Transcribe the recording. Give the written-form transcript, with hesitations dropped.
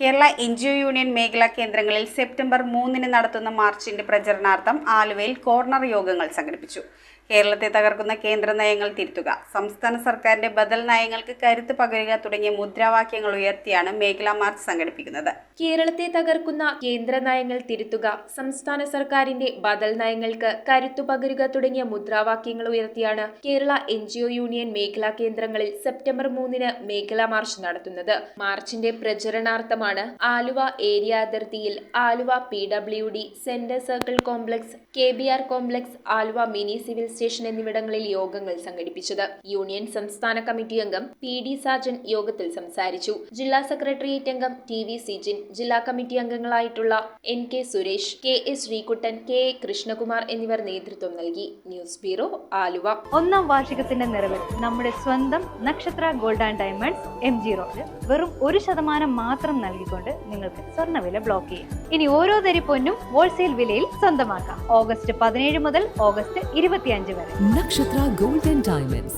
Kerala NGO union മേഖലാ കേന്ദ്രങ്ങളിൽ September 3 നടത്തുന്ന മാർച്ചിന്റെ പ്രചരണാർത്ഥം ആലുവയിൽ കോർണർ യോഗങ്ങൾ സംഘടിപ്പിച്ചു. കേരളത്തെ തകർക്കുന്ന കേന്ദ്ര നയങ്ങൾ തിരുത്തുക, സംസ്ഥാന സർക്കാരിന്റെ ബദൽ നയങ്ങൾക്ക് കരുത്ത് പകരുക തുടങ്ങിയ മുദ്രാവാക്യങ്ങൾ ഉയർത്തിയാണ് മേഖലാ മാർച്ച് സംഘടിപ്പിക്കുന്നത്. കേരളത്തെ തകർക്കുന്ന കേന്ദ്ര നയങ്ങൾ തിരുത്തുക, സംസ്ഥാന സർക്കാരിന്റെ ബദൽ നയങ്ങൾക്ക് കരുത്തു പകരുക തുടങ്ങിയ മുദ്രാവാക്യങ്ങൾ ഉയർത്തിയാണ് കേരള എൻജിഒ യൂണിയൻ മേഖലാ കേന്ദ്രങ്ങളിൽ സെപ്റ്റംബർ 3 മേഖലാ മാർച്ച് നടത്തുന്നത്. മാർച്ചിന്റെ പ്രചരണാർത്ഥമാണ് ആലുവ ഏരിയ അതിർത്തിയിൽ Aluva PWD, centre circle complex, KBR complex, Aluva mini civil station എന്നിവിടങ്ങളിൽ യോഗങ്ങൾ സംഘടിപ്പിച്ചത്. യൂണിയൻ സംസ്ഥാന കമ്മിറ്റി അംഗം PD സാജൻ യോഗത്തിൽ സംസാരിച്ചു. ജില്ലാ സെക്രട്ടേറിയറ്റ് അംഗം TV സിജിൻ, ജില്ലാ കമ്മിറ്റി അംഗങ്ങളായിട്ടുള്ള NK Suresh, KS Sreekuttan, KA Krishnakumar എന്നിവർ നേതൃത്വം നൽകി. News bureau, Aluva. 1ാം വാർഷികത്തിന്റെ നിറവിൽ നമ്മുടെ സ്വന്തം Nakshatra gold and diamonds MG road വെറും 1% മാത്രം നൽകിക്കൊണ്ട് നിങ്ങൾക്ക് സ്വർണ്ണവില ബ്ലോക്ക് ചെയ്യാം. ഇനി ഓരോ തരി പൊന്നും ഹോൾസെയിൽ വിലയിൽ സ്വന്തമാക്കാം. ഓഗസ്റ്റ് 17 മുതൽ ഓഗസ്റ്റ് 25 വരെ. Nakshatra Gold and Diamonds.